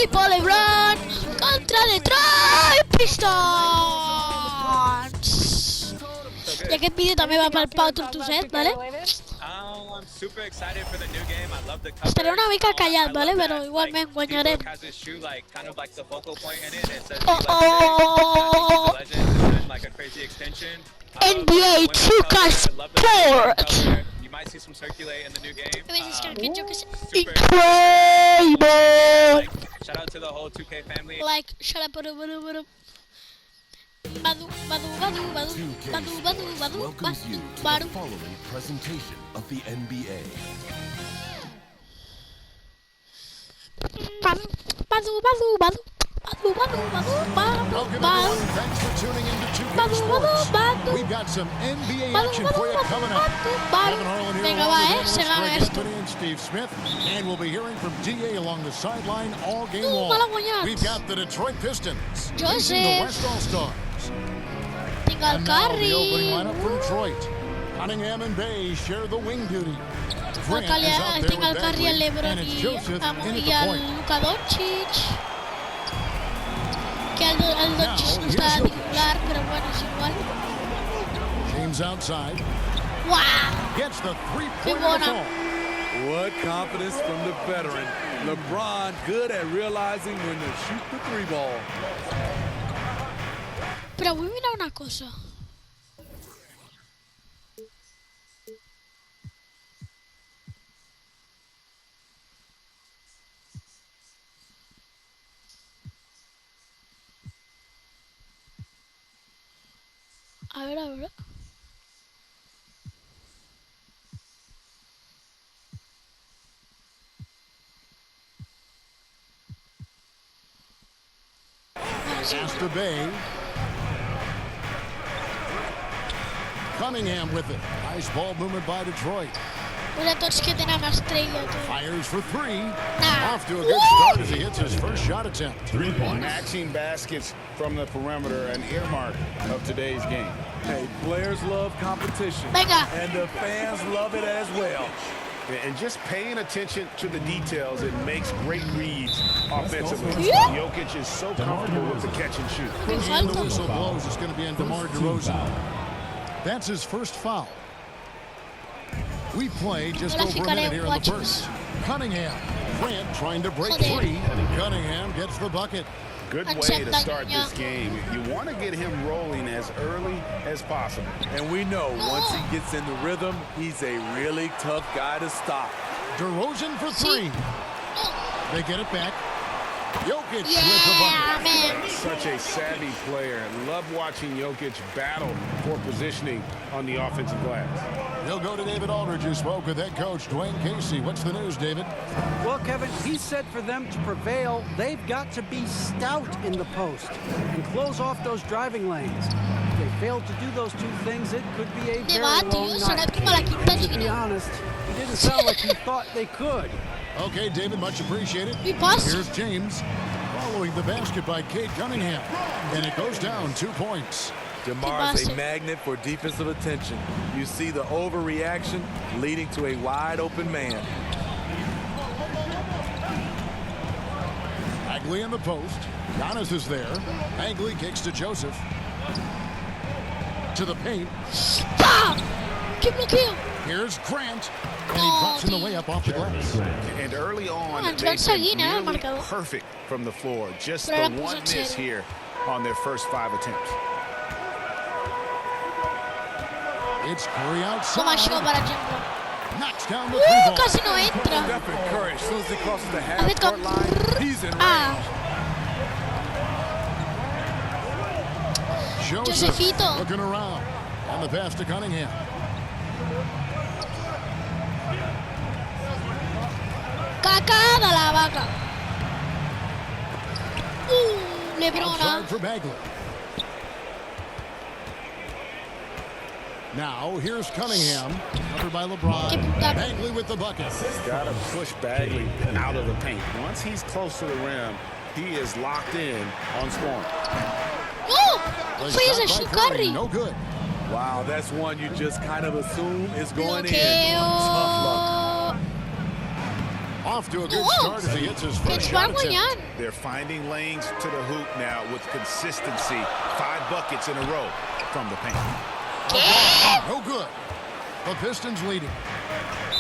equipo LeBron contra Detroit Pistons. I aquest vídeo també va pel Pau Turtos, ¿vale? Estaré una mica callat, ¿vale? Però igualment guanyarem. NBA 2K Sport. Incredible. Like, shut up, Badu, badu, badu, badu, badu, badu, badu, Welcomes you to the following presentation of the NBA. Badu, badu, badu, badu, badu, badu, badu, badu. Thanks for tuning in to 2K Badu, Sports. badu, We've got some NBA badu, action badu, for you badu, coming up. badu. Kevin Harlan here Venga, along va, with se analysts gana Greg esto. Anthony and Steve Smith, and we'll be hearing from DA along the sideline all game No, long. malah guanyat. We've got the Detroit Pistons facing the Joseph. West All-Stars. Tinggal And now the opening Curry. lineup for Detroit. Cunningham and Bay share the wing duty. Grant is out there Tinggal with Curry, el Bagley, LeBron and it's Joseph in at y the al point. Luka Doncic. Que el Doncic no here's está Jokic. titular, pero bueno, es igual. James outside. ¡Wow! Gets the Qué three-pointer to buena. fall. What confidence from the veteran. LeBron good at realizing when to shoot the three ball. Pero voy a mirar una cosa. A ver, a ver. Pass to Bay. Cunningham with it. Nice ball movement by Detroit. Mira tots que tenen estrella. Tu. Fires for three. Nah. Off to a good start as he hits his first shot attempt. Matching baskets from the perimeter, an earmark of today's game. Hey, players love competition. Venga. And the fans love it as well. And just paying attention to the details, it makes great reads offensively. Yeah. Jokic is so comfortable with the catch and shoot. Que And the falta. whistle blows. It's going to be on DeMar DeRozan. That's his first foul. We play just Ahora over a ficaré minute here in the watching. first. Cunningham. Grant trying to break Joder. free. Cunningham gets the bucket. Good way Accept to that, start yeah. this game. You want to get him rolling as early as possible. And we know once he gets in the rhythm, he's a really tough guy to stop. DeRozan for three. They get it back. Jokic with the Yeah, bucket. man. Such a savvy player. Love watching Jokic battle for positioning on the offensive glass. He'll go to David Aldridge, who spoke with head coach Dwayne Casey. What's the news, David? Well, Kevin, he said for them to prevail, they've got to be stout in the post and close off those driving lanes. If they fail to do those two things, it could be a very Debate, long será night. como la quinta To be esquina. honest, it didn't sound like he thought they could. Okay, David, much appreciated. Y pass. Here's James following the basket by Cade Cunningham. And it goes down 2 points. DeMar's pasa? a magnet for defensive attention. You see the overreaction leading to a wide open man. Bagley in the post. Giannis is there. Bagley kicks to Joseph. To the paint. ¡Pam! ¡Qué bloqueo! Here's Grant. And he Oh, drops in the dude. way up off the glass. And early on, Entró they've been enseguida, el nearly marcador. perfect from the floor. Just Pero the la puso one en miss serio. here on their first 5 attempts. It's Curry Toma outside. show para Jumbo. Knocks down the three ball. Casi no entra. Stephen Curry, as soon as he crosses the A ver, half-court line, he's in range. Ah, Joseph Josefito. looking around. And the pass to Cunningham. caca de la vaca. Lebrona. Outside for Bagley. Now, here's Cunningham. Covered by LeBron. Qué puta. Bagley with the bucket. Got to push Bagley out of the paint. Once he's close to the rim, he is locked in on scoring. ¡No! The Fue ese shot by Curry. No good. Wow, that's one you just kind of assume is going in. Tough luck. Bloqueo. Off to a good Oo. start as he hits his first Benchmark shot mo attempt. yan. They're finding lanes to the hoop now with consistency. 5 buckets in a row from the paint. No good. The Pistons leading.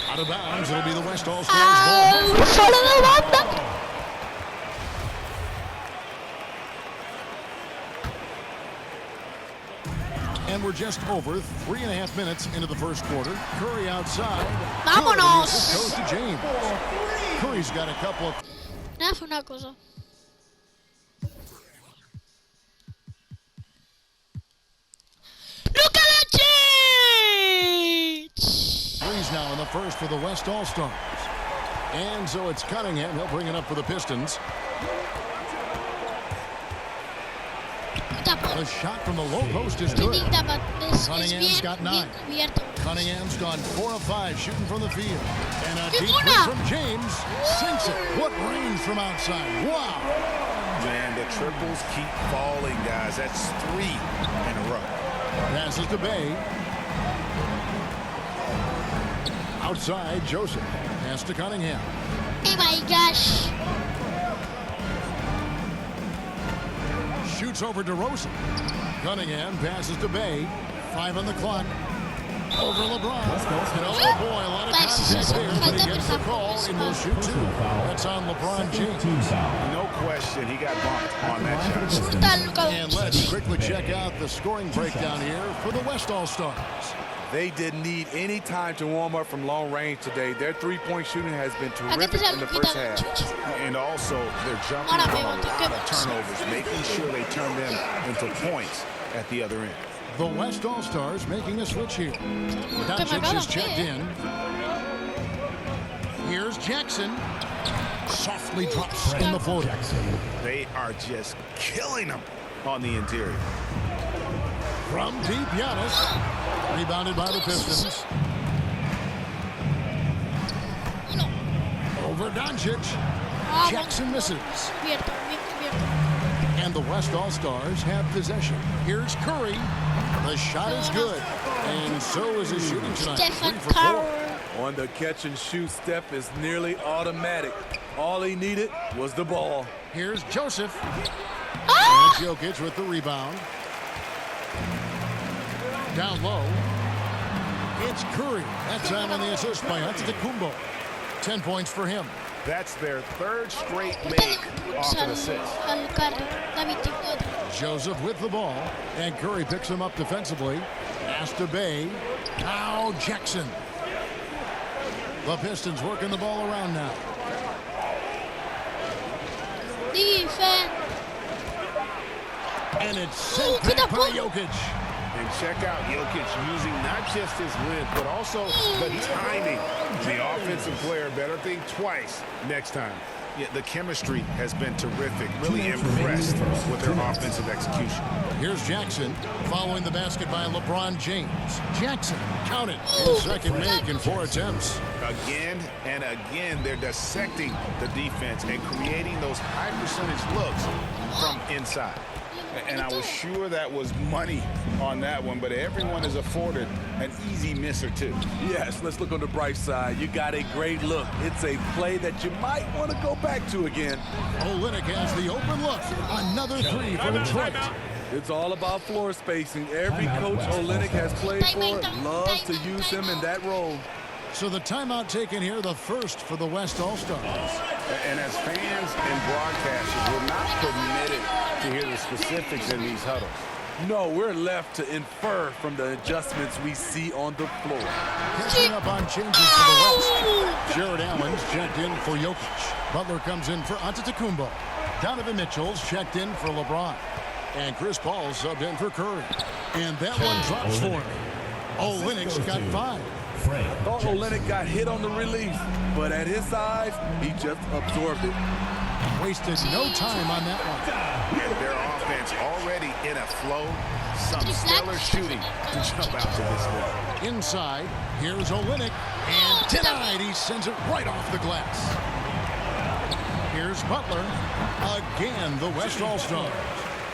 Out of bounds, it'll be the West All-Stars ball. Solo de banda. And we're just over 3.5 minutes into the first quarter. Curry outside. Vámonos. Curry goes to James. Curry's got a couple of... Nada, fue una cosa. Look at that threes now in the first for the West All-Stars. And so it's Cunningham. He'll bring it up for the Pistons. A shot from the low post is good. Cunningham's got 9. Cunningham's gone 4 of 5 shooting from the field. And a deep three from James. Sinks it. What range from outside. Wow. Man, the triples keep falling, guys. That's 3 in a row. Passes to Bay. Outside, Joseph. Pass to Cunningham. Oh my gosh. Shoots over to Rosen. Cunningham passes to Bay. 5 on the clock. Over LeBron. And oh boy, a lot of contact there, but he gets the call and will shoot 2. That's on LeBron James. No question, he got bumped on that shot. And let's quickly check out the scoring breakdown here for the West All-Stars. They didn't need any time to warm up from long range today. Their three-point shooting has been terrific in the first half. And also, they're jumping on a lot of turnovers, making sure they turn them into points at the other end. The West All-Stars making a switch here. Doncic is checked in. Here's Jackson. Softly drops in the floater. They are just killing them on the interior. From deep, Giannis. Rebounded by the Pistons. Over Doncic. Jackson misses. And the West All-Stars have possession. Here's Curry. The shot is good. And so is his shooting tonight. 3 for 4. On the catch and shoot, Steph is nearly automatic. All he needed was the ball. Here's Joseph. And Jokic with the rebound. Down low. It's Curry. That time on the assist by Antetokounmpo. 10 points for him. That's their 3rd straight make off an assist. Joseph with the ball. And Curry picks him up defensively. Pass to Bay. Now Jackson. The Pistons working the ball around now. Defense. And it's sent back by Jokic. And check out Jokic using not just his length, but also the timing. The offensive player better think twice next time. Yeah, the chemistry has been terrific. Really impressed with their offensive execution. Here's Jackson following the basket by LeBron James. Jackson counted his second make in 4 attempts. Again and again, they're dissecting the defense and creating those high percentage looks from inside. And I was sure that was money on that one, but everyone is afforded an easy miss or 2. Yes, let's look on the bright side. You got a great look. It's a play that you might want to go back to again. Olynyk has the open look. Another 3 for Detroit. It's all about floor spacing. Every coach Olynyk has played for loves to use him in that role. So the timeout taken here, the first for the West All-Stars. And as fans and broadcasters, we're not permitted to hear the specifics in these huddles. No, we're left to infer from the adjustments we see on the floor. Catching up on changes for the West. Jared Allen's checked in for Jokic. Butler comes in for Antetokounmpo. Donovan Mitchell's checked in for LeBron. And Chris Paul subbed in for Curry. And that one drops for him. Olynyk's got 5. I thought Olynyk got hit on the release, but at his size, he just absorbed it. Wasted no time on that one. And their offense already in a flow. Some stellar shooting to jump out to this level. Inside, here's Olynyk. And denied. He sends it right off the glass. Here's Butler. Again, the West All-Stars.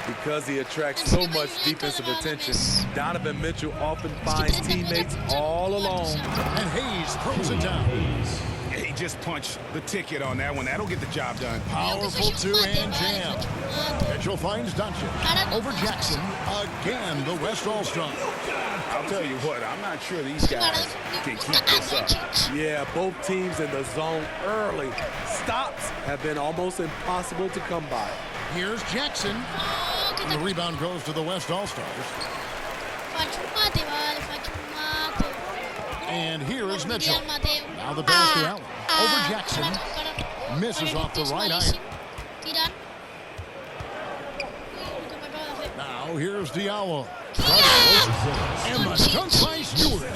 Because he attracts so much defensive attention, Donovan Mitchell often finds teammates all alone. And Hayes throws it down. He just just punch the ticket on that one. That'll get the job done. Powerful two-hand jam. Mitchell finds Doncic. Over Jackson. Again, the West All-Star. I'll tell you what, I'm not sure these guys can keep this up. Yeah, both teams in the zone early. Stops have been almost impossible to come by. Here's Jackson. And the rebound goes to the West All-Stars. And here is Mitchell. Now the pass to Allen. Over Jackson. Misses off the right iron. Now here's Diallo. And the dunk by Stewart.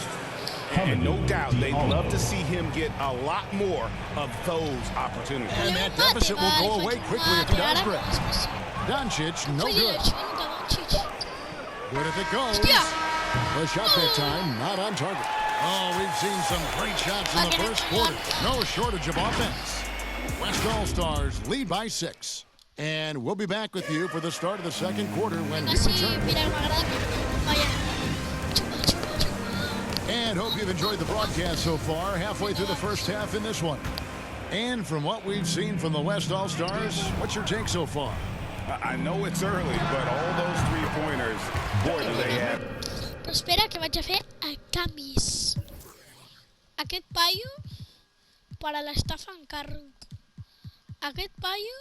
And no doubt they'd love to see him get a lot more of those opportunities. And that deficit will go away quickly if he does great. Doncic, no good. Good if it goes. The shot that time, not on target. Oh, we've seen some great shots in the first quarter. No shortage of offense. West All-Stars lead by 6. And we'll be back with you for the start of the second quarter when we return. And hope you've enjoyed the broadcast so far, halfway through the first half in this one. And from what we've seen from the West All-Stars, what's your take so far? I know it's early, but all those three-pointers, boy, do they have. Però espera que vaig a fer canvis. Aquest paio per a l'estafa en carro. Aquest paio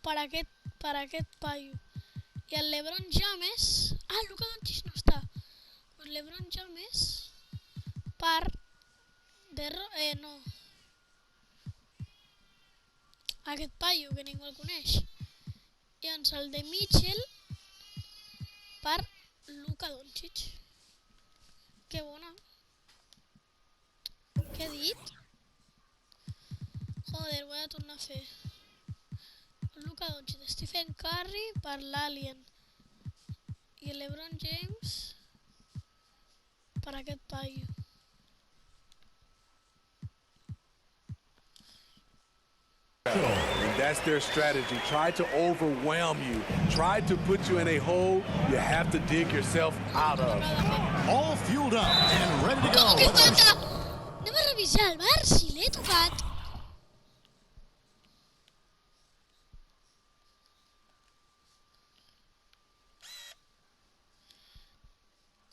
per aquest paio. I el LeBron James... Ah, Luka Doncic no està. Pues LeBron James per... no. Aquest paio que ningú el coneix. I doncs el de Mitchell per Luka Doncic. Que bona. Què he dit? Joder, ho he de tornar a fer. Luka Doncic, Stephen Curry per l'Alien. I LeBron James per aquest paio. And that's their strategy. Try to overwhelm you. Try to put you in a hole you have to dig yourself out of. All fueled up and ready to go. Anem a revisar el bar si l'he tocat.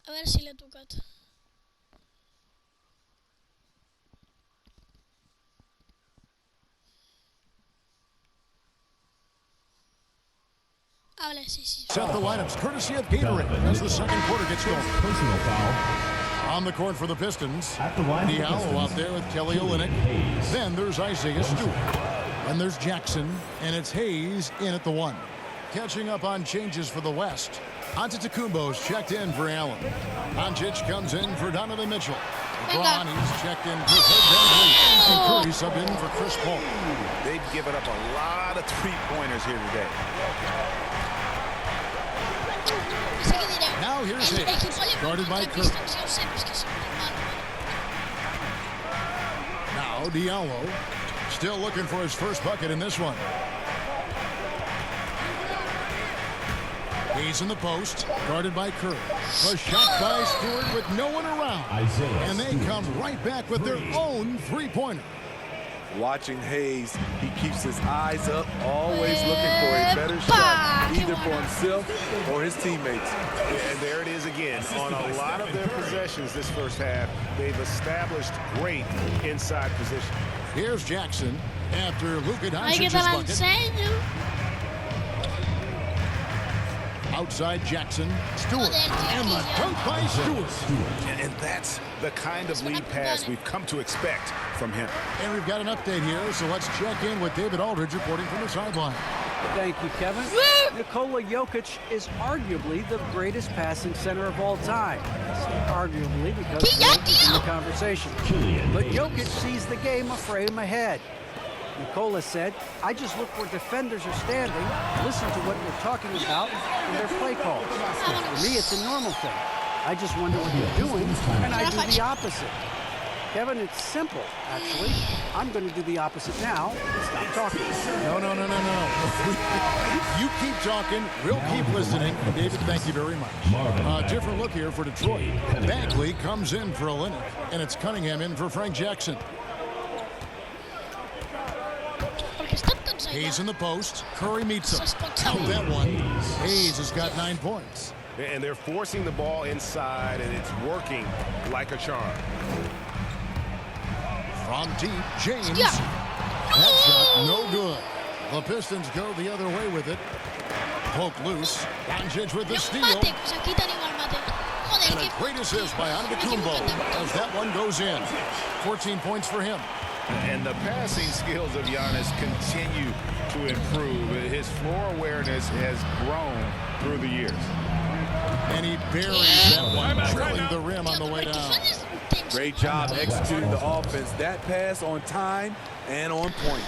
A veure si l'he tocat. Ah, vale, sí. Set the lineups courtesy of Gatorade as the second quarter gets going. Personal foul. On the court for the Pistons, At the line for the Diallo Pistons. out there with Kelly Olynyk. Then there's Isaiah Stewart. Then there's Jackson, and it's Hayes in at the 1. Catching up on changes for the West. Antetokounmpo's checked in for Allen. Doncic comes in for Donovan Mitchell. LeBron, he's checked in for Fred VanVleet. And Curry subbed in for Chris Paul. They've given up a lot of three-pointers here today. Now here's Hayes, guarded by Curry. Now Diallo, still looking for his first bucket in this one. He's in the post, guarded by Curry. A shot by Stewart with no one around. And they come right back with their own three-pointer. Watching Hayes, he keeps his eyes up, always looking for a better shot, either for himself or his teammates. And there it is again. On a lot of their possessions this first half, they've established great inside position. Here's Jackson after Luka Doncic's bucket. Outside Jackson, Stewart, and the dunk by Stewart. And that's the kind of lead pass we've come to expect from him. And we've got an update here, so let's check in with David Aldridge reporting from the sideline. Thank you, Kevin. Nikola Jokic is arguably the greatest passing center of all time. I say arguably because he's in the conversation. But Jokic sees the game a frame ahead. Nikola said, I just look where defenders are standing, listen to what we're talking about in their play calls. For me, it's a normal thing. I just wonder what they're doing, and I do the opposite. Kevin, it's simple, actually. I'm going to do the opposite now and stop talking. No. You keep talking, we'll keep listening. David, thank you very much. Different look here for Detroit. Bagley comes in for Olynyk, and it's Cunningham in for Frank Jackson. Hayes in the post. Curry meets him. Sa spot Count sa'yo. that one. Hayes has got 9 points. And they're forcing the ball inside, and it's working like a charm. From deep, James. Yeah. That shot, no good. The Pistons go the other way with it. Poke loose. Doncic with the Yung steal. mate, kung sa kita ni Juan Mate. Joder, And a great assist by Antetokounmpo as that one goes in. 14 points for him. And the passing skills of Giannis continue to improve. His floor awareness has grown through the years. And he buries that one, drilling the rim on the way down. Great job executing the offense. That pass on time and on point.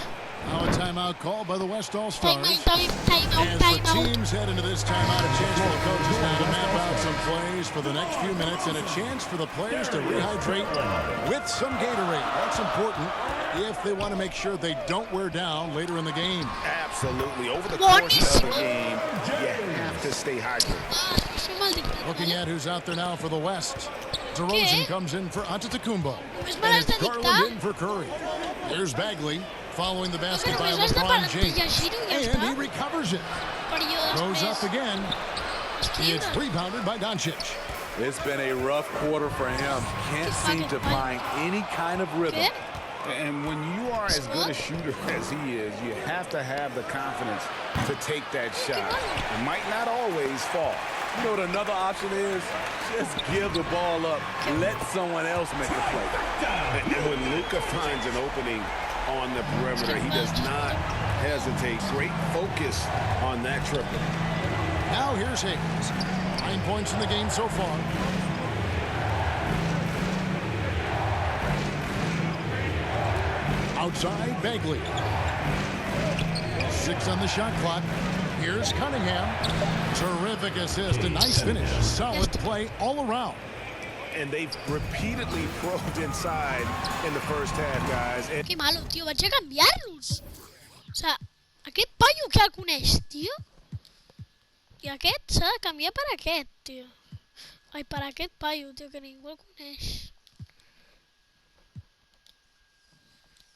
Now a timeout call by the West All-Stars. Time As the out. teams head into this timeout, a chance for the coaches now to map out some plays for the next few minutes and a chance for the players to rehydrate with some Gatorade. That's important if they want to make sure they don't wear down later in the game. Absolutely. Over the course of the game, you have to stay hydrated. Soy maldito. Looking at who's out there now for the West. DeRozan comes in for Antetokounmpo. Mas And malas it's na Garland dikta. in for Curry. Here's Bagley following the basket by Pero basta LeBron para James. Yashiro, ya And está. he recovers it. Periodos Goes up mes. again. It's rebounded by Doncic. It's been a rough quarter for him. Can't seem to find any kind of rhythm. ¿Qué? And when you are as good a shooter as he is, you have to have the confidence to take that shot. It might not always fall. You know what another option is? Just give the ball up. Let someone else make the play. And when Luka finds an opening on the perimeter, he does not hesitate. Great focus on that triple. Now here's Hayes. 9 points in the game so far. Outside, Bagley. 6 on the shot clock. Here's Cunningham. Terrific assist. A nice finish. Solid play all around. And they've repeatedly probed inside in the first half, guys. And Qué malo, tío. Vaig a canviar-los. O sea, aquest paio que el coneix, tio. I aquest s'ha de canviar per aquest, tio. Ai, per aquest paio, tio, que ningú el coneix.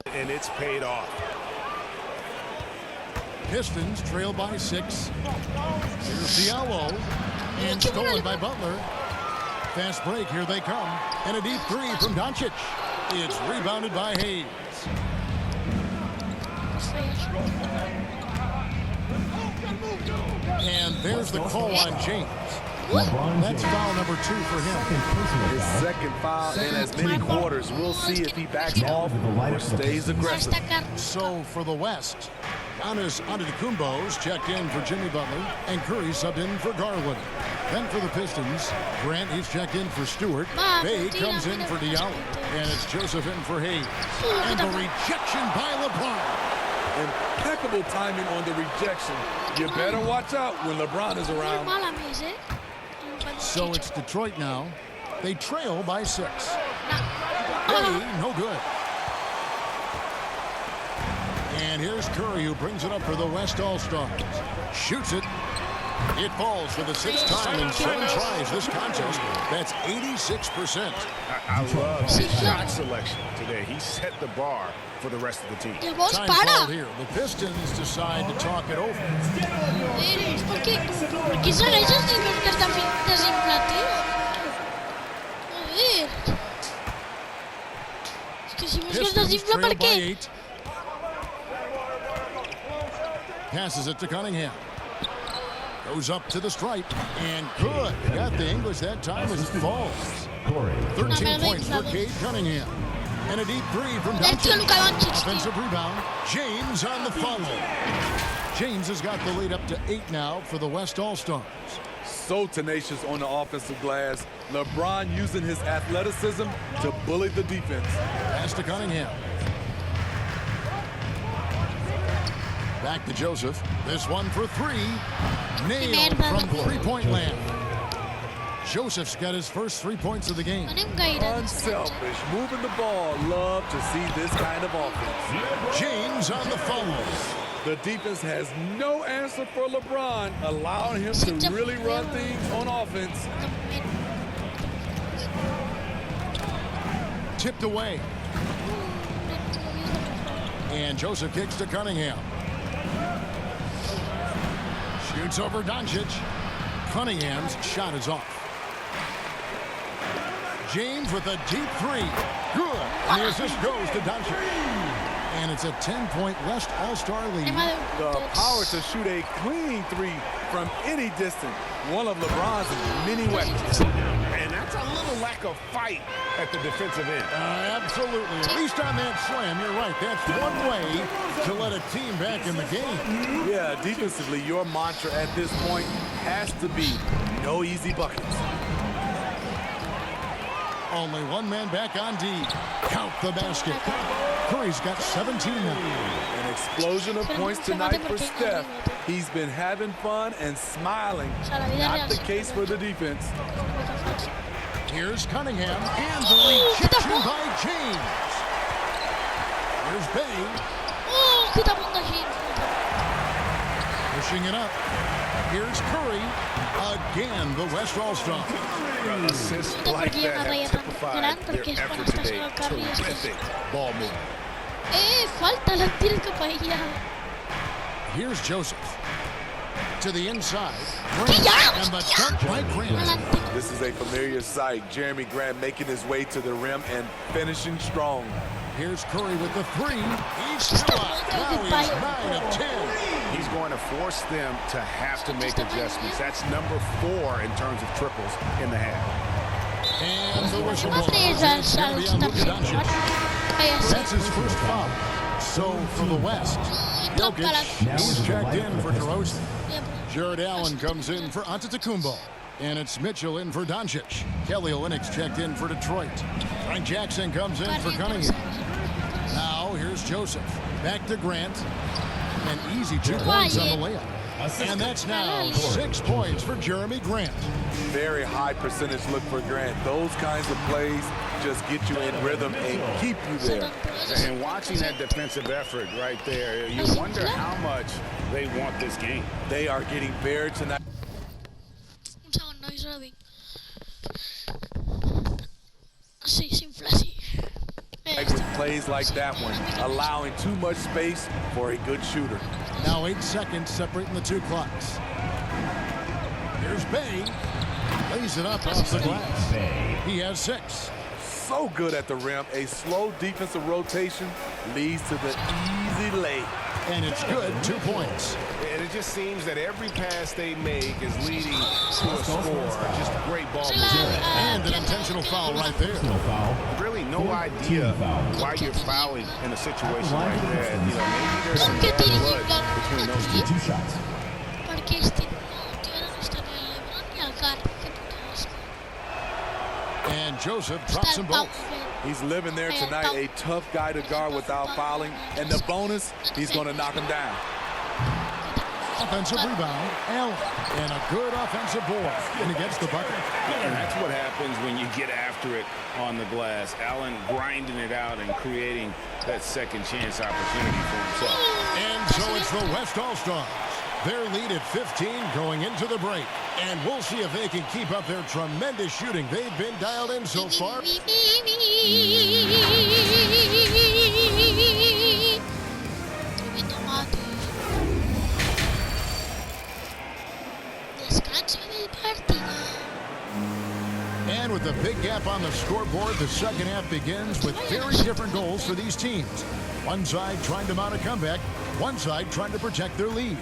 it's paid off. Pistons trail by 6. Here's Diallo. And stolen by Butler. Fast break, here they come. And a deep 3 from Doncic. It's rebounded by Hayes. And there's the call on James. That's foul number 2 for him. His second foul in as many quarters. We'll see if he backs off or stays aggressive. So for the West, Giannis Antetokounmpo's checked in for Jimmy Butler, and Curry subbed in for Garland. Then for the Pistons, Grant, he's checked in for Stewart. Bay comes in for Diallo, and it's Joseph in for Hayes. And the rejection by LeBron. Impeccable timing on the rejection. You better watch out when LeBron is around. Normal a més, eh? So it's Detroit now. They trail by 6. No. Bay, no good. And here's Curry, who brings it up for the West All-Stars. Shoots it. It falls for the 6th time in 7 tries this contest. That's 86%. I love his shot selection today. He set the bar for the rest of the team. Llavors, Time called para! here. The Pistons decide to talk it over. Eres, per què segueixes dient que està desinflat, tio? Joder. És que si veus que es Pistons desinfla, trail per by què? 8. Passes it to Cunningham. Goes up to the stripe. And good. Got the English that time as it falls. 13 points for Cade Cunningham. And a deep 3 from Del tio Doncic. Luka Doncic, tio. Offensive rebound. James on the follow. James has got the lead up to 8 now for the West All-Stars. So tenacious on the offensive glass. LeBron using his athleticism to bully the defense. Pass to Cunningham. Back to Joseph. This one for 3. Nailed from three-point land. Joseph's got his first 3 points of the game. No anem gaire. Unselfish, moving the ball. Love to see this kind of offense. James on the follow. The defense has no answer for LeBron, allowing him to really run things on offense. Tipped away. And Joseph kicks to Cunningham. Shoots over Doncic. Cunningham's shot is off. James with a deep three. Good. And the assist goes to Doncic. And it's a 10-point West All-Star lead. The power to shoot a clean three from any distance. One of LeBron's many weapons. And that's a little lack of fight at the defensive end. Absolutely. At least on that slam, you're right. That's one way to let a team back in the game. Yeah, defensively, your mantra at this point has to be no easy buckets. Only one man back on D. Count the basket. Curry's got 17 now. An explosion of points tonight for Steph. He's been having fun and smiling. Not the case for the defense. Here's Cunningham and the rejection by James. Here's Bay. Pushing it up. Here's Curry. Again, the West All-Star. Assists like that have typified their effort today. Terrific ball movement. Falta, la tira capilla. Here's Joseph. To the inside. And the dunk by Grant. This is a familiar sight. Jeremy Grant making his way to the rim and finishing strong. Here's Curry with the three. He's still out. Now he's 9 of 10. He's going to force them to have to make adjustments. That's number 4 in terms of triples in the half. And the whistle blows. It's going to be on Luka Doncic. That's his first foul. So for the West, Jokic is checked in for DeRozan. Jared Allen comes in for Antetokounmpo. And it's Mitchell in for Doncic. Kelly Olynyk's checked in for Detroit. Frank Jackson comes in for Cunningham. Now here's Joseph. Back to Grant. An easy 2 points on the layup. And that's now 6 points for Jeremy Grant. Very high percentage look for Grant. Those kinds of plays just get you in rhythm and keep you there. And watching that defensive effort right there, you wonder how much they want this game. They are getting bare tonight. With plays like that one, allowing too much space for a good shooter. Now 8 seconds separating the two clocks. Here's Bay. Lays it up off the glass. He has 6. So good at the rim. A slow defensive rotation leads to the easy lay. And it's good, 2 points. And it just seems that every pass they make is leading to a score. Just great ball movement. And an intentional foul right there. Really no idea why you're fouling in a situation like that. You know, maybe there's some bad blood between those two shots. And Joseph drops them both. He's living there tonight, a tough guy to guard without fouling. And the bonus, he's going to knock him down. Offensive rebound, Allen. And a good offensive board. And he gets the bucket. And that's what happens when you get after it on the glass. Allen grinding it out and creating that second chance opportunity for himself. And so it's the West All-Stars. Their lead at 15 going into the break. And we'll see if they can keep up their tremendous shooting they've been dialed in so far. And with a big gap on the scoreboard, the second half begins with very different goals for these teams. One side trying to mount a comeback, one side trying to protect their lead.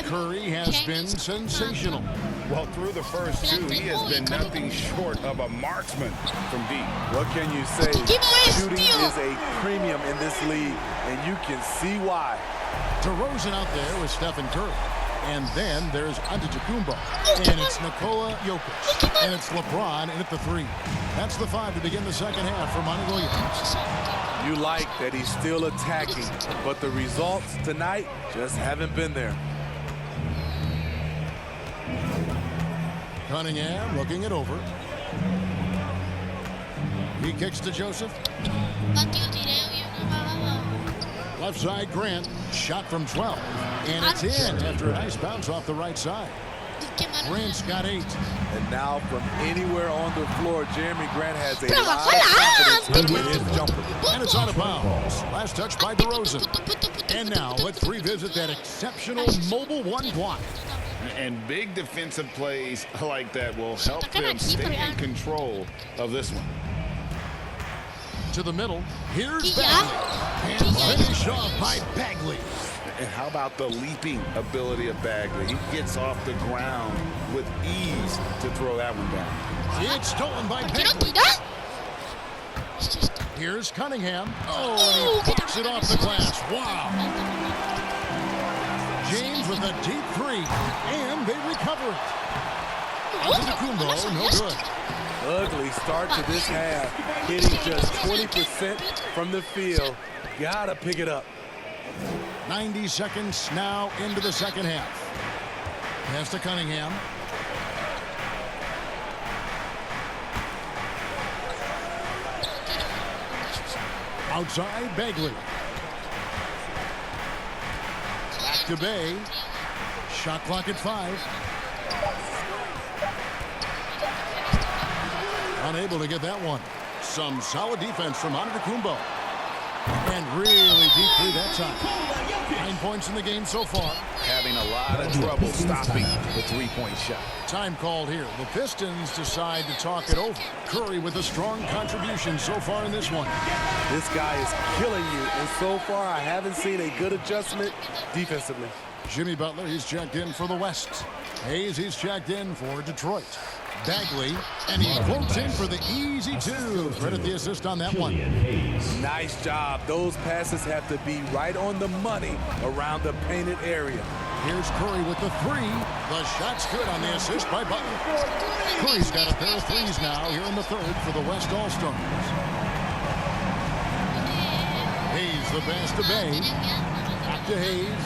Curry has been sensational. Well, through the first 2, he has been nothing short of a marksman from deep. What can you say? Shooting is a premium in this league, and you can see why. DeRozan out there with Stephen Curry. And then there's Antetokounmpo. And it's Nikola Jokic. And it's LeBron in at the 3. That's the 5 to begin the second half for Monty Williams. You like that he's still attacking, but the results tonight just haven't been there. Cunningham looking it over. He kicks to Joseph. Left side, Grant. Shot from 12. And it's in after a nice bounce off the right side. Grant's got 8. And now from anywhere on the floor, Jeremy Grant has a lot of confidence with his jumper. And it's out of bounds. Last touch by DeRozan. And now let's revisit that exceptional mobile one block. And big defensive plays like that will help them stay in control of this one. To the middle. Here's Bagley. And finish off by Bagley. And how about the leaping ability of Bagley? He gets off the ground with ease to throw that one down. It's stolen by Bagley. Here's Cunningham. Oh, and he knocks it off the glass. Wow. James with a deep 3. And they recover it. Antetokounmpo, no good. Ugly start to this half. Hitting just 20% from the field. Gotta pick it up. 90 seconds now into the second half. Pass to Cunningham. Outside, Bagley. Back to Bay. Shot clock at 5. Unable to get that one. Some solid defense from Antetokounmpo. And really deep 3 that time. 9 points in the game so far. Having a lot of trouble stopping the three-point shot. Time called here. The Pistons decide to talk it over. Curry with a strong contribution so far in this one. This guy is killing you, and so far I haven't seen a good adjustment defensively. Jimmy Butler, he's checked in for the West. Hayes, he's checked in for Detroit. Bagley, and he floats in for the easy 2. Credit the assist on that one. Nice job. Those passes have to be right on the money around the painted area. Here's Curry with the 3. The shot's good on the assist by Butler. Curry's got a pair of 3s now here in the 3rd for the West All-Stars. Hayes the pass to Bay. Back to Hayes.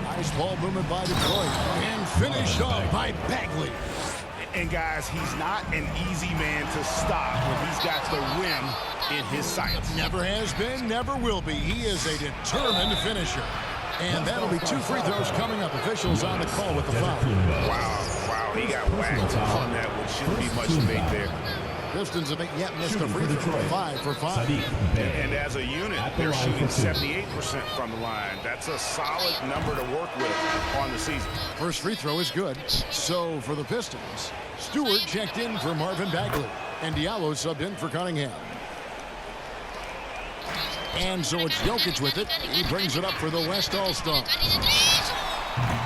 Nice ball movement by Detroit. And finished off by Bagley. And guys, he's not an easy man to stop when he's got the rim in his sights. Never has been, never will be. He is a determined finisher. And that'll be 2 free throws coming up. Officials on the call with the foul. Wow, he got whacked on that one. Shouldn't be much debate there. Pistons haven't yet missed a free throw. 5 for 5. And as a unit, they're shooting 78% from the line. That's a solid number to work with on the season. First free throw is good. So for the Pistons, Stewart checked in for Marvin Bagley. And Diallo subbed in for Cunningham. And so it's Jokic with it. He brings it up for the West All-Star.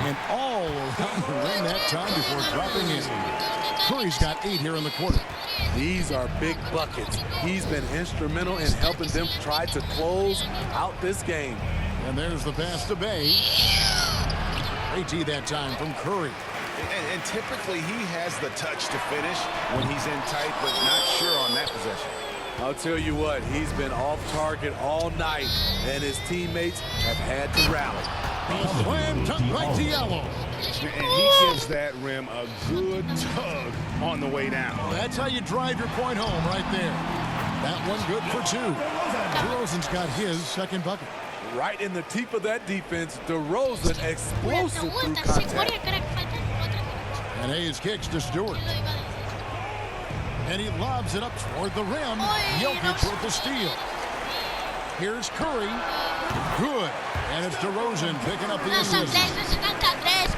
And all around the rim that time before dropping in. Curry's got 8 here in the quarter. These are big buckets. He's been instrumental in helping them try to close out this game. And there's the pass to Bay. 18 that time from Curry. And typically he has the touch to finish when he's in tight, but not sure on that possession. I'll tell you what, he's been off target all night, and his teammates have had to rally. A slam dunk by Diallo. And he gives that rim a good tug on the way down. Well, that's how you drive your point home right there. That one good for 2. DeRozan's got his second bucket. Right in the teeth of that defense, DeRozan explosive through contact. And Hayes kicks to Stewart. And he lobs it up toward the rim. Jokic with the steal. Here's Curry. Good. And it's DeRozan picking up the assist.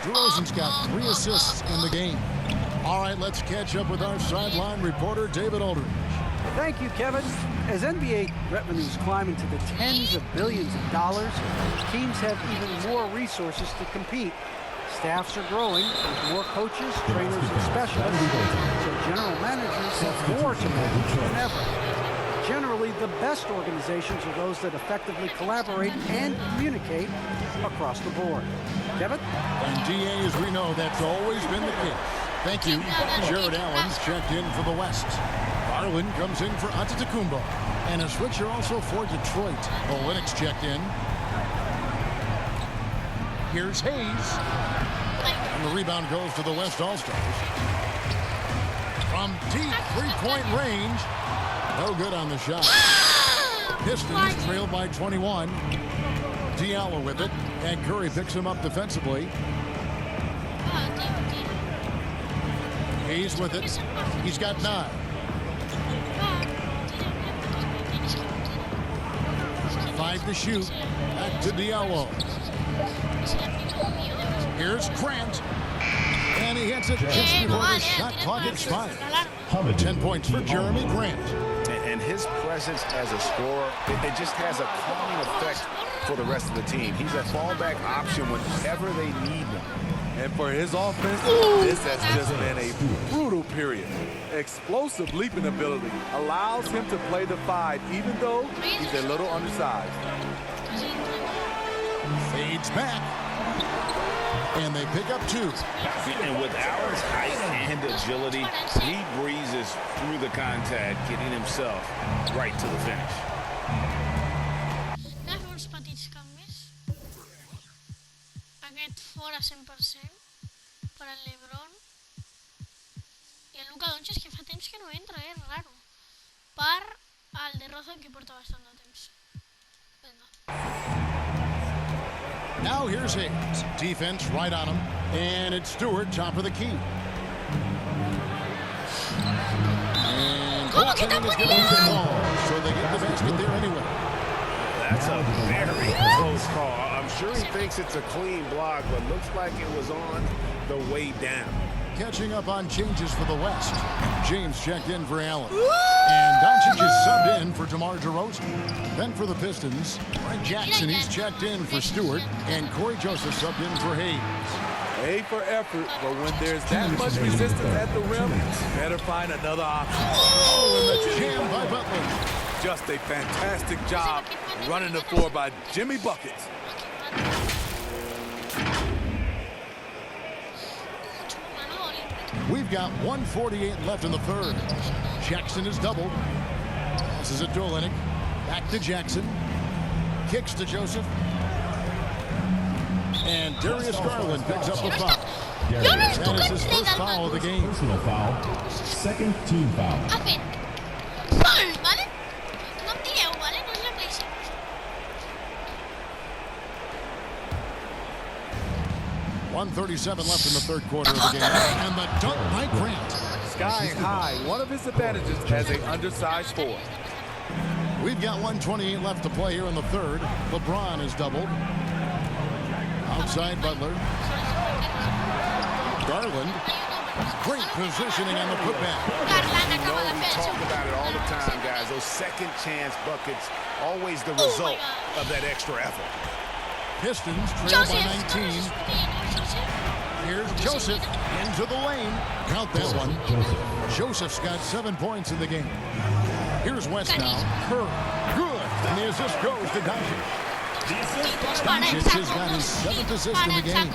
DeRozan's got 3 assists in the game. All right, let's catch up with our sideline reporter, David Aldridge. Thank you, Kevin. As NBA revenues climb into the tens of billions of dollars, teams have even more resources to compete. Staffs are growing with more coaches, trainers, and specialists, so general managers have more to manage than ever. Generally, the best organizations are those that effectively collaborate and communicate across the board. Kevin? And DA, as we know, that's always been the case. Thank you. Jared Allen's checked in for the West. Garland comes in for Antetokounmpo. And a switcher also for Detroit. Olynyk's checked in. Here's Hayes. And the rebound goes to the West All-Stars. From deep three-point range. No good on the shot. Pistons trail by 21. Diallo with it. And Curry picks him up defensively. Hayes with it. He's got 9. Five to shoot. Back to Diallo. Here's Grant. And he hits it just before the shot clock expired. 10 points for Jeremy Grant. And his presence as a scorer, it just has a calming effect for the rest of the team. He's a fallback option whenever they need him. And for his offense, this has just been a brutal period. Explosive leaping ability allows him to play the 5, even though he's a little undersized. Fades back. And they pick up 2. And with Allen's height and agility, he breezes through the contact, getting himself right to the finish. Uns petits canvis. Aquest fora 100% per al LeBron. I el Luka Doncic, que fa temps que no entra, raro. Per al de Rozan, que porta bastant de temps. Vinga. Now here's Hayes. Defense right on him. And it's Stewart, top of the key. And goaltending is going to ball, so they get the basket there anyway. That's a very close call. I'm sure he thinks it's a clean block, but looks like it was on the way down. Catching up on changes for the West. James checked in for Allen. And Doncic is subbed in for DeMar DeRozan. Then for the Pistons, Frank Jackson, he's checked in for Stewart. And Corey Joseph subbed in for Hayes. A for effort, but when there's that much resistance at the rim, better find another option. Oh, and the jam by Butler. Just a fantastic job running the floor by Jimmy Buckets. We've got 1:48 left in the third. Jackson is doubled. This is a Dolenik. Back to Jackson. Kicks to Joseph. And Darius Garland picks up the foul. That is his first foul of the game. Personal foul. Second team foul. Ha fet sol, vale? No em direu, vale? No és la PlayStation. 1:37 left in the third quarter of the game. And the dunk by Grant. Sky high, one of his advantages as an undersized forward. We've got 1:28 left to play here in the third. LeBron is doubled. Outside Butler. Garland. Great positioning on the putback. We talk about it all the time, guys. Those second chance buckets, always the result of that extra effort. Pistons trail by 19. Here's Joseph into the lane. Count that one. Joseph's got 7 points in the game. Here's West now. Curry. Good. And the assist goes to Doncic. Doncic has got his 7th assist in the game.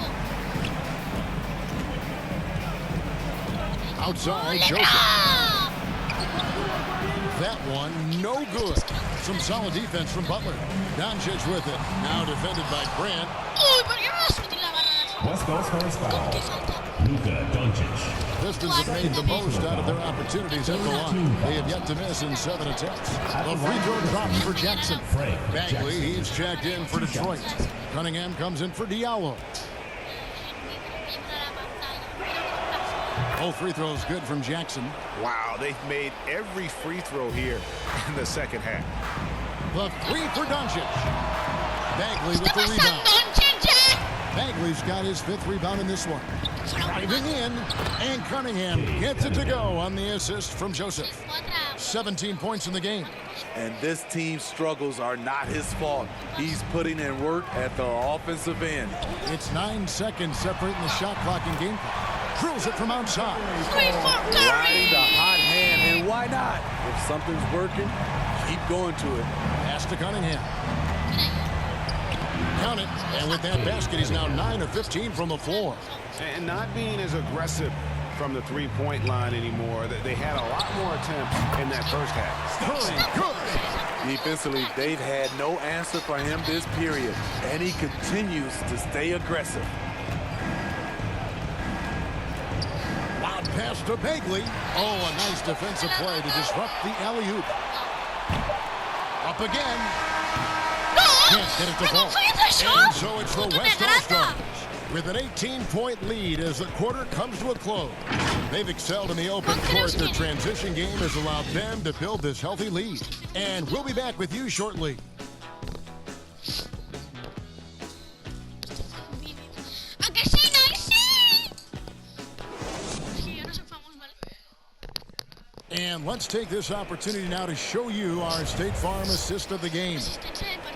Outside, Joseph. That one, no good. Some solid defense from Butler. Doncic with it. Now defended by Grant. Ui, per què no l'has fotit la barra de West Coast first foul. Luka Doncic. Pistons have made the most out of their opportunities at the line. They have yet to miss in 7 attempts. The free throw drops for Jackson. Bagley, he's checked in for Detroit. Cunningham comes in for Diallo. Both free throws good from Jackson. Wow, they've made every free throw here in the second half. The 3 for Doncic. Bagley with the rebound. Bagley's got his 5th rebound in this one. Driving in, and Cunningham gets it to go on the assist from Joseph. 17 points in the game. And this team's struggles are not his fault. He's putting in work at the offensive end. It's 9 seconds separating the shot clock and game clock. Drills it from outside. Riding the hot hand, and why not? If something's working, keep going to it. Pass to Cunningham. Count it. And with that basket, he's now 9 of 15 from the floor. And not being as aggressive from the three-point line anymore. They had a lot more attempts in that first half. Curry, good. Defensively, they've had no answer for him this period, and he continues to stay aggressive. Loud pass to Bagley. Oh, a nice defensive play to disrupt the alley-oop. Up again. Can't get it to fall. And so it's the West All-Stars. with an 18-point lead as the quarter comes to a close. They've excelled in the open court. Their transition game has allowed them to build this healthy lead. And we'll be back with you shortly. And let's take this opportunity now to show you our State Farm assist of the game.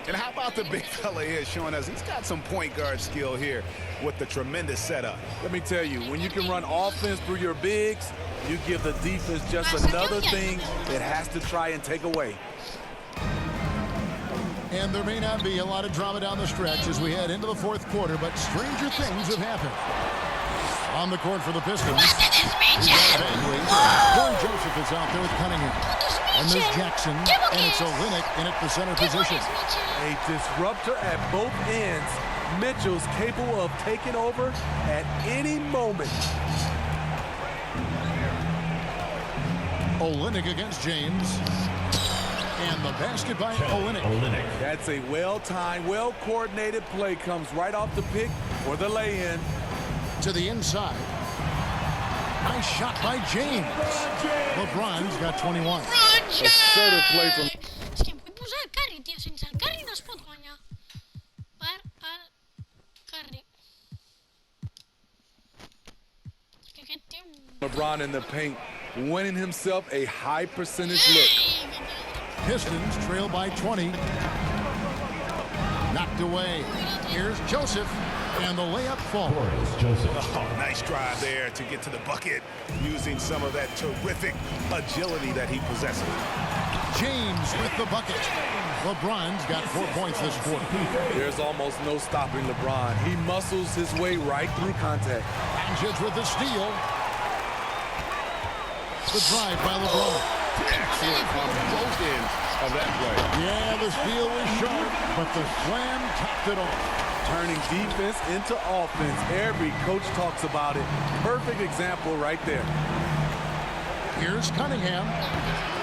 And how about the big fella here showing us he's got some point guard skill here with the tremendous setup. Let me tell you, when you can run offense through your bigs, you give the defense just another thing it has to try and take away. And there may not be a lot of drama down the stretch as we head into the fourth quarter, but stranger things have happened. On the court for the Pistons. Corey Joseph is out there with Cunningham. And there's Jackson, and it's Olynyk in at the center position. A disruptor at both ends. Mitchell's capable of taking over at any moment. Olynyk against James. And the basket by Olynyk. That's a well-timed, well-coordinated play. Comes right off the pick for the lay-in. To the inside. Nice shot by James. LeBron's got 21. Assertive play from... És que em vull posar el carry, tio. Sense el carry no es pot guanyar. Per al carry. És que aquest tio... LeBron in the paint, winning himself a high percentage look. Pistons trail by 20. Knocked away. Here's Joseph. And the layup falls. Oh, nice drive there to get to the bucket using some of that terrific agility that he possesses. James with the bucket. LeBron's got 4 points this quarter. There's almost no stopping LeBron. He muscles his way right through contact. Angic with the steal. The drive by LeBron. Excellent on both ends of that play. Yeah, the steal was sharp, but the slam topped it off. Turning defense into offense. Every coach talks about it. Perfect example right there. Here's Cunningham.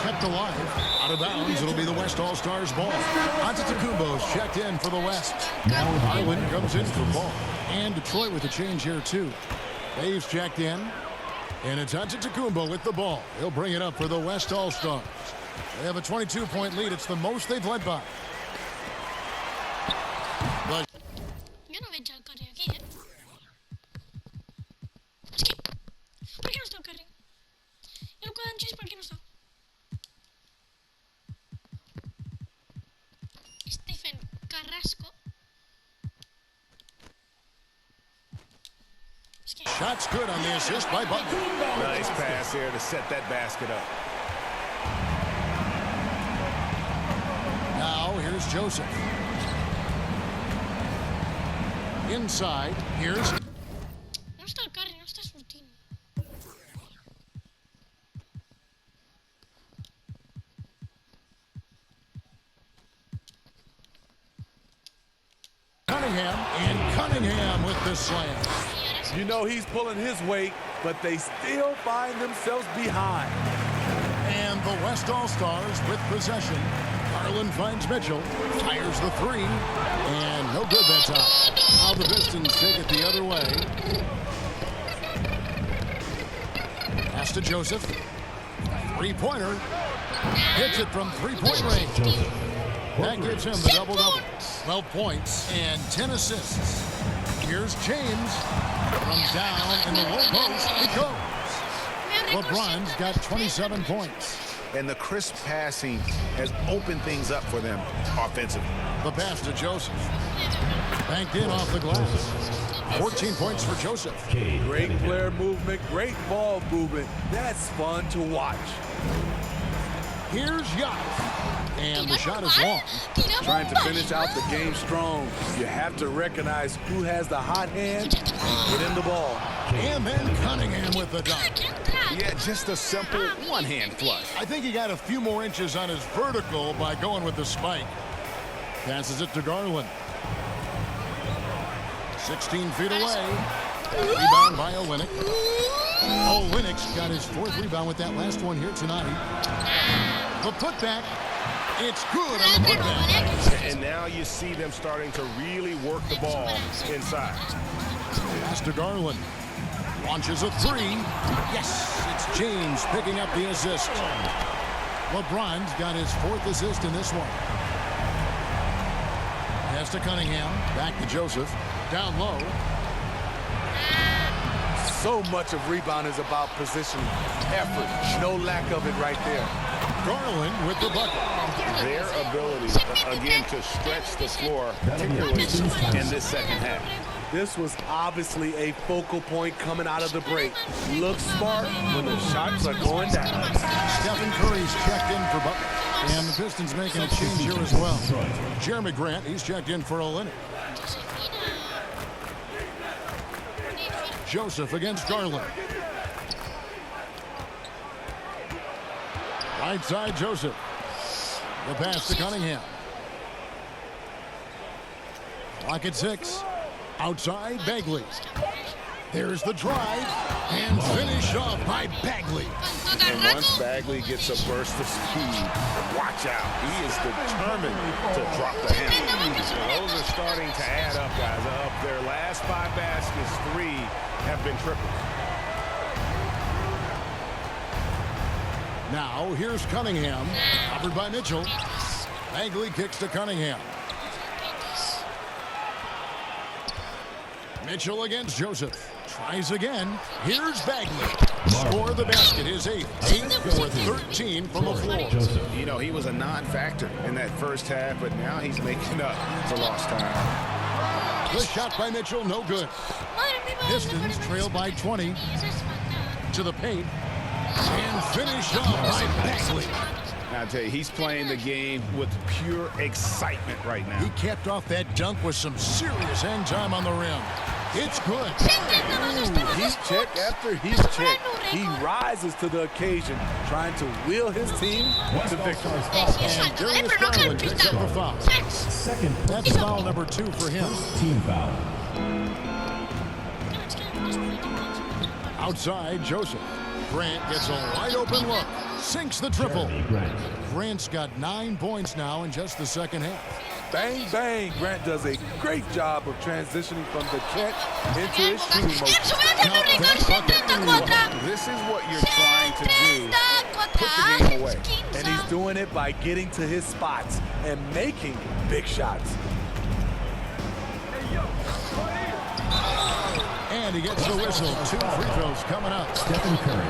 Kept alive. Out of bounds. It'll be the West All-Stars ball. Antetokounmpo's checked in for the West. Now Harlan comes in for ball. And Detroit with a change here, too. Dave's checked in. And it's Antetokounmpo with the ball. He'll bring it up for the West All-Stars. They have a 22-point lead. It's the most they've led by. But Jo no veig el carry aquí, És que... Per què no està el carry? I el Codanchis per què no està? Stephen Carrasco. És que... shot's good on the assist by Butler. Nice pass here to set that basket up. Now here's Joseph. Inside, here's... No està el carry, no està sortint. Cunningham, and Cunningham with the slam. You know he's pulling his weight, but they still find themselves behind. And the West All-Stars with possession. Harlan finds Mitchell, fires the three, and no good that time. Now the Pistons take it the other way. Pass to Joseph. Three-pointer. Hits it from three-point range. That gives him the double-double. 12 points and 10 assists. Here's James. From down in the low post, he goes. LeBron's got 27 points. And the crisp passing has opened things up for them offensively. The pass to Joseph. Banked in off the glass. 14 points for Joseph. Great player movement, great ball movement. That's fun to watch. Here's Yacht. And the shot is long. Trying to finish out the game strong. You have to recognize who has the hot hand and get in the ball. And then Cunningham with the dunk. Yeah, just a simple one-hand flush. I think he got a few more inches on his vertical by going with the spike. Passes it to Garland. 16 feet away. Rebound by Olynyk. Olynyk's got his fourth rebound with that last one here tonight. The putback. It's good on the putback. And now now you see them starting to really work the ball inside. Pass to Garland. Launches a three. Yes, it's James picking up the assist. LeBron's got his 4th assist in this one. Pass to Cunningham. Back to Joseph. Down low. So much of rebound is about position, effort. No lack of it right there. Garland with the bucket. Their ability, again, to stretch the floor, particularly in this second half. This was obviously a focal point coming out of the break. Looks smart when the shots are going down. Stephen Curry's checked in for Butler. And the Pistons making a change here as well. Jeremy Grant, he's checked in for Olynyk. Joseph against Garland. Right side, Joseph. The pass to Cunningham. Clock at 6. Outside, Bagley. There's the drive. And finish off by Bagley. And once Bagley gets a burst of speed, watch out. He is determined to drop the handle. So those are starting to add up, guys. Of their last 5 baskets, 3 have been triples. Now, here's Cunningham. Covered by Mitchell. Bagley kicks to Cunningham. Mitchell against Joseph. Tries again. Here's Bagley. Score the basket. His 8th. 8 for 13 from the floor. You know, he was a non-factor in that first half, but now he's making up for lost time. The shot by Mitchell, no good. Pistons trail by 20. To the paint. And finish off by Bagley. I tell you, he's playing the game with pure excitement right now. He capped off that dunk with some serious hang time on the rim. It's good. He's check after he's check. He rises to the occasion, trying to wheel his team to victory. And Darius Garland picks up the foul. That's foul number 2 for him. Team foul. Outside, Joseph. Grant gets a wide open look. Sinks the triple. Grant's got 9 points now in just the second half. Bang, bang. Grant does a great job of transitioning from the catch into his shooting motion. This is what you're trying to do. Put the game away. And he's doing it by getting to his spots and making big shots. And he gets the whistle. 2 free throws coming up. Stephen Curry.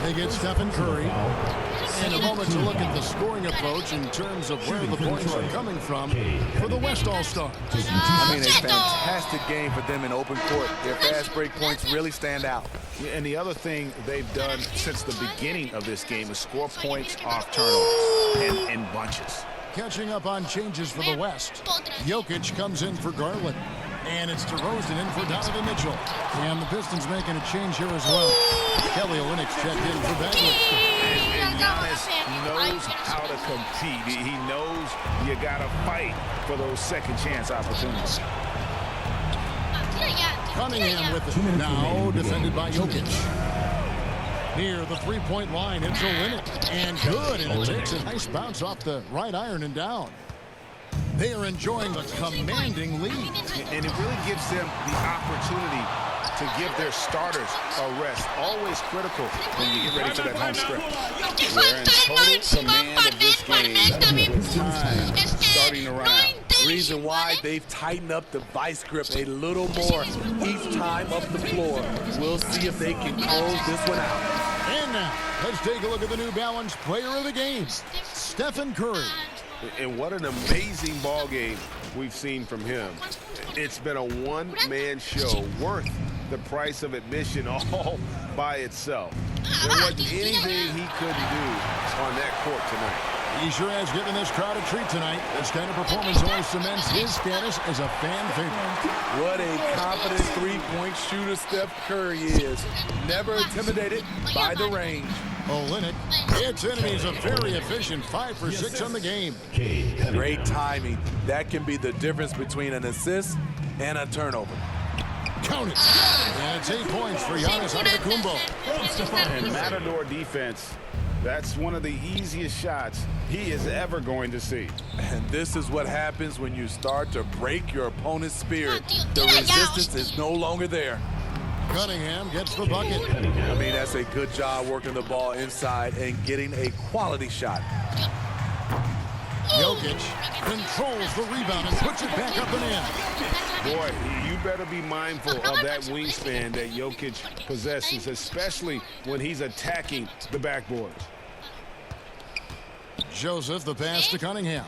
They get Stephen Curry. And a moment to look at the scoring approach in terms of where the points are coming from for the West All-Stars. I mean, a fantastic game for them in open court. Their fast break points really stand out. And the other thing they've done since the beginning of this game is score points off turnovers and in bunches. Catching up on changes for the West. Jokic comes in for Garland. And it's DeRozan in for Donovan Mitchell. And the Pistons making a change here as well. Kelly Olynyk's checked in for Bagley. And Giannis knows how to compete. He knows you got to fight for those second chance opportunities. Cunningham with it. Now defended by Jokic. Near the 3-point line, it's Olynyk. And good. And it takes a nice bounce off the right iron and down. They are enjoying a commanding lead. And it really gives them the opportunity to give their starters a rest. Always critical when you get ready for that home stretch. We're in total command of this game with time starting to run out. Reason why they've tightened up the vice grip a little more each time up the floor. We'll see if they can close this one out. And now, let's take a look at the New Balance player of the game, Stephen Curry. And what an amazing ball game we've seen from him. It's been a one-man show worth the price of admission all by itself. There wasn't anything he couldn't do on that court tonight. He sure has given this crowd a treat tonight. This kind of performance only cements his status as a fan favorite. What a confident three-point shooter Steph Curry is. Never intimidated by the range. Olynyk hits enemies a very efficient 5 for 6 on the game. Great timing. That can be the difference between an assist and a turnover. Count it. And it's 8 points for Giannis Antetokounmpo. And Matador defense That's one of the easiest shots he is ever going to see. And this is what happens when you start to break your opponent's spirit. The Tira ya, resistance is no longer there. Cunningham gets the bucket. I mean, that's a good job working the ball inside and getting a quality shot. Jokic controls the rebound and puts it back up and in. Boy, you better be mindful of that wingspan that Jokic possesses, especially when he's attacking the backboard. Joseph, the pass to Cunningham.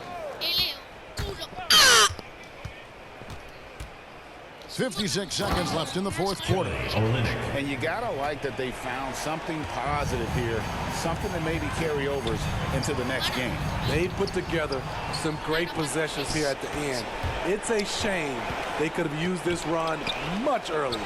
56 seconds left in the fourth quarter. And you gotta like that they found something positive here, something that maybe carry overs into the next game. They put together some great possessions here at the end. It's a shame they could have used this run much earlier.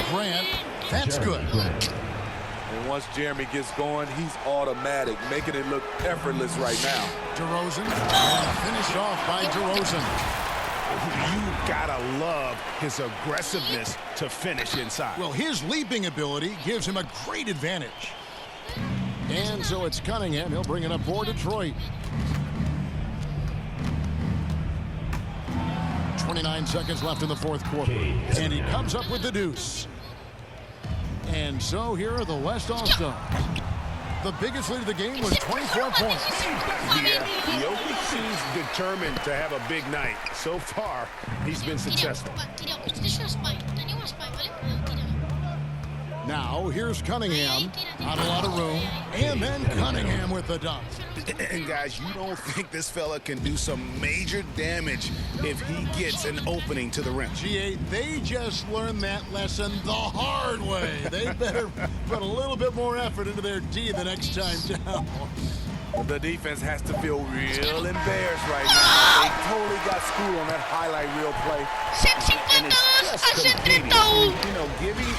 Grant, that's good. And once Jeremy gets going, he's automatic, making it look effortless right now. DeRozan, and finished off by DeRozan. You gotta love his aggressiveness to finish inside. Well, his leaping ability gives him a great advantage. And so it's Cunningham. He'll bring it up for Detroit. 29 seconds left in the fourth quarter. And he comes up with the deuce. And so here are the West All-Stars. The biggest lead of the game was 24 points. Yeah, Jokic seems determined to have a big night. So far, he's been successful. Now, here's Cunningham. Not a lot of room. And then Cunningham with the dunk. And guys, you don't think this fella can do some major damage if he gets an opening to the rim. GA, they just learned that lesson the hard way. They better put a little bit more effort into their D the next time down. The defense has to feel real embarrassed right now. They totally got schooled on that highlight reel play. And it's just competing. You know, giving